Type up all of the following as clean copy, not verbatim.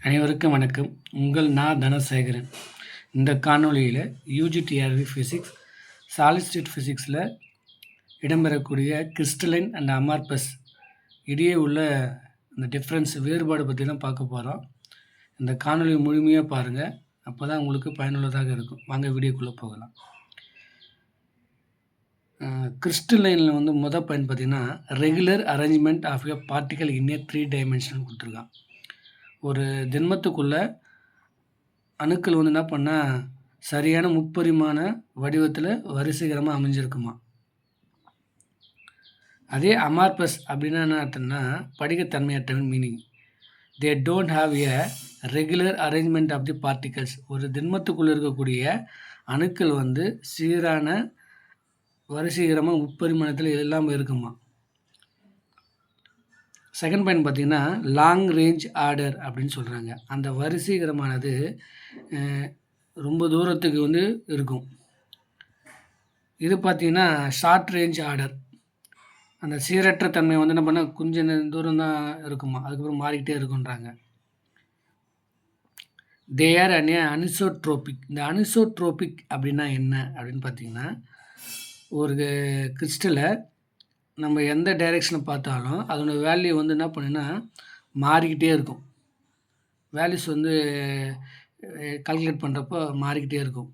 அனைவருக்கும் வணக்கம். உங்கள் தனசேகரன். இந்த காணொளியில் யூஜிடிஆர்வி ஃபிசிக்ஸ் சாலிட் ஸ்டேட் ஃபிசிக்ஸில் இடம்பெறக்கூடிய கிறிஸ்டலைன் அண்ட் அமார்பஸ் இடையே உள்ள இந்த டிஃப்ரென்ஸ் வேறுபாடு பற்றி தான் பார்க்க போகிறோம். இந்த காணொளி முழுமையாக பாருங்கள், அப்போ தான் உங்களுக்கு பயனுள்ளதாக இருக்கும். வாங்க வீடியோக்குள்ளே போகலாம். கிறிஸ்டலைனில் மொதல் பாயிண்ட் பார்த்திங்கன்னா, regular arrangement of a particle in a 3 dimension கொடுத்துருக்கான். ஒரு திண்மத்துக்குள்ள அணுக்கள் என்ன பண்ணால் சரியான முப்பரிமாண வடிவத்தில் வரிசைகரமாக அமைஞ்சிருக்குமா. அதே அமார்பஸ் அப்படின்னா என்ன அர்த்தம்னா படிகத்தன்மையற்றவன் meaning. They don't have a regular arrangement of the particles. ஒரு திண்மத்துக்குள்ளே இருக்கக்கூடிய அணுக்கள் சீரான வரிசைகரமாக முப்பரிமாணத்தில் இல்லாமல் இருக்குமா. செகண்ட் பாயிண்ட் பார்த்திங்கன்னா, லாங் ரேஞ்ச் ஆர்டர் அப்படின்னு சொல்கிறாங்க. அந்த வரிசைகரமானது ரொம்ப தூரத்துக்கு இருக்கும். இது பார்த்திங்கன்னா ஷார்ட் ரேஞ்ச் ஆர்டர். அந்த சீரற்ற தன்மை என்ன பண்ணால் கொஞ்சம் தூரம் தான் இருக்குமா, அதுக்கப்புறம் மாறிக்கிட்டே இருக்குன்றாங்க. They are anisotropic. இந்த அனிசோட்ரோபிக் அப்படின்னா என்ன அப்படின்னு பார்த்திங்கன்னா, ஒரு கிறிஸ்டலை நம்ம எந்த டைரெக்ஷனில் பார்த்தாலும் அதோட வேல்யூ என்ன பண்ணுன்னா மாறிக்கிட்டே இருக்கும். வேல்யூஸ் கால்குலேட் பண்ணுறப்போ மாறிக்கிட்டே இருக்கும்.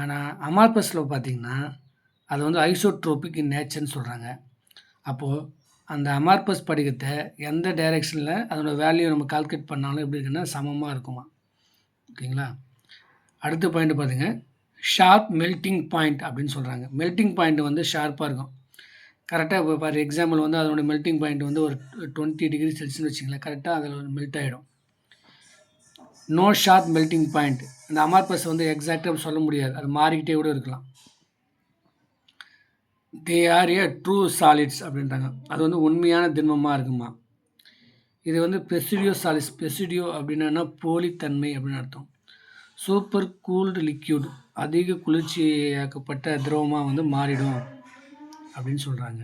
ஆனால் அமார்பஸில் பார்த்திங்கன்னா அது ஐசோட்ரோபிக் இன் நேச்சர்னு சொல்கிறாங்க. அப்போது அந்த அமார்பஸ் படிகத்தை எந்த டைரெக்ஷனில் அதோட வேல்யூ நம்ம கால்குலேட் பண்ணாலும் எப்படி இருக்குன்னா சமமாக இருக்குமா. ஓகேங்களா. அடுத்த பாயிண்ட் பார்த்திங்க, ஷார்ப் மெல்ட்டிங் பாயிண்ட் அப்படின்னு சொல்கிறாங்க. மெல்ட்டிங் பாயிண்ட் ஷார்ப்பாக இருக்கும். கரெக்டாக இப்போ ஃபார் எக்ஸாம்பிள் அதோட மெல்ட்டிங் பாயிண்ட் ஒரு 20 டிகிரி செல்சியஸ்னு வச்சிங்களேன், கரெக்டாக அதில் மெல்ட் ஆகிடும். No sharp melting point. இந்த அமார்பஸ் எக்ஸாக்டாக சொல்ல முடியாது, அது மாறிக்கிட்டே கூட இருக்கலாம். They are a true solids அப்படின்றாங்க. அது உண்மையான திண்மமாக இருக்குமா. இது பெசிடியோ சாலிட்ஸ். பெசிடியோ அப்படின்னா போலித்தன்மை அப்படின்னு அர்த்தம். சூப்பர் கூல்டு லிக்யூட், அதிக குளிர்ச்சியாக்கப்பட்ட திரவமாக மாறிடும் அப்படின்னு சொல்கிறாங்க.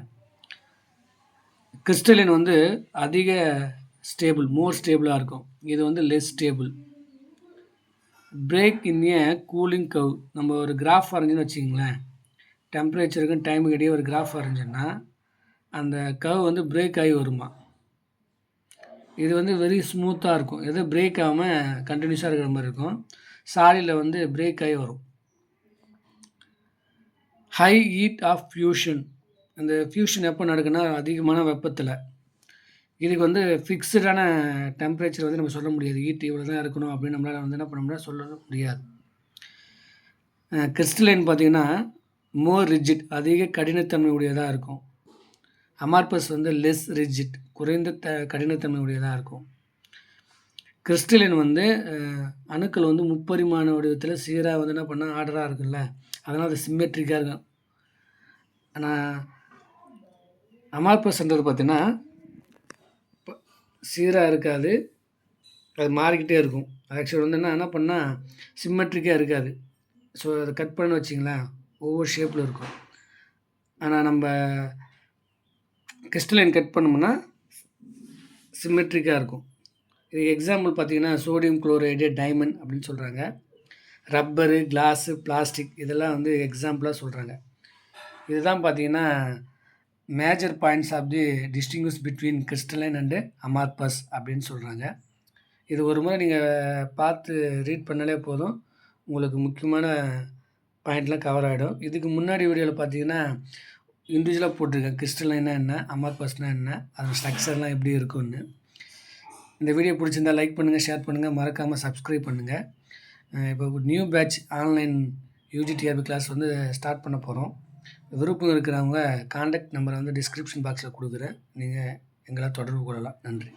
கிறிஸ்டலின் அதிக ஸ்டேபிள், மோர் ஸ்டேபிளாக இருக்கும். இது less stable. Break in a cooling curve. நம்ம ஒரு கிராஃப் வரைஞ்சுன்னு வச்சிங்களேன், டெம்பரேச்சருக்கும் டைமுக்கு இடையே ஒரு கிராஃப் வரைஞ்சோன்னா அந்த கவ் பிரேக் ஆகி வருமா. இது வெரி ஸ்மூத்தாக இருக்கும். எது பிரேக் ஆகாமல் கண்டினியூஸாக இருக்கிற மாதிரி இருக்கும். சாலியில் பிரேக் ஆகி வரும். High heat of fusion. அந்த ஃபியூஷன் எப்போ நடக்குன்னா அதிகமான வெப்பத்தில். இதுக்கு ஃபிக்ஸ்டான டெம்பரேச்சர் நம்ம சொல்ல முடியாது. ஹீட் இவ்வளோ தான் இருக்கணும் அப்படின்னு நம்மளால் என்ன பண்ண முடியாது, சொல்ல முடியாது. கிறிஸ்டலைன் பார்த்திங்கன்னா மோர் ரிஜிட், அதிக கடினத்தன்மை உடையதாக இருக்கும். அமார்பஸ் லெஸ் ரிஜிட், குறைந்த கடினத்தன்மை உடையதாக இருக்கும். கிறிஸ்டலைன் அணுக்கள் முப்பரிமாண வடிவத்தில் சீராக என்ன பண்ணால் ஆர்டராக இருக்குல்ல, அதனால் அது சிம்மெட்ரிக்காக இருக்கும். ஆனால் அமார்பஸ்ன்றது பார்த்திங்கன்னா சீராக இருக்காது, அது மாறிக்கிட்டே இருக்கும். ஆக்சுவலி என்ன பண்ணால் சிம்மெட்ரிக்காக இருக்காது. ஸோ அதை கட் பண்ண வச்சிங்களேன் ஒவ்வொரு ஷேப்பில் இருக்கும். ஆனால் நம்ம கிறிஸ்டலைன் கட் பண்ணோம்னா சிம்மெட்ரிக்காக இருக்கும். இதுக்கு எக்ஸாம்பிள் பார்த்திங்கன்னா சோடியம் குளோரைடு, டைமண்ட் அப்படின்னு சொல்கிறாங்க. ரப்பரு, கிளாஸு, பிளாஸ்டிக் இதெல்லாம் எக்ஸாம்பிளாக சொல்கிறாங்க. இதுதான் பார்த்திங்கன்னா major points of the distinguish between crystalline and amorphous அப்படின்னு சொல்கிறாங்க. இது ஒரு முறை நீங்கள் பார்த்து ரீட் பண்ணாலே போதும், உங்களுக்கு முக்கியமான பாயிண்ட்லாம் கவர் ஆகிடும். இதுக்கு முன்னாடி வீடியோவில் பார்த்தீங்கன்னா இண்டிவிஜுவலாக போட்டிருக்கேன், கிறிஸ்டலைன்னா என்ன, அமார்பஸ்னால் என்ன, அதோட ஸ்ட்ரக்சர்லாம் எப்படி இருக்குன்னு. இந்த வீடியோ பிடிச்சிருந்தால் லைக் பண்ணுங்கள், ஷேர் பண்ணுங்கள், மறக்காமல் சப்ஸ்கிரைப் பண்ணுங்கள். இப்போ new batch online UGTRB class start பண்ண போகிறோம். விருப்பம் இருக்கிறவங்க கான்டாக்ட் நம்பரை டிஸ்கிரிப்ஷன் பாக்ஸில் கொடுக்குறேன், நீங்கள் எங்களால் தொடர்பு கொள்ளலாம். நன்றி.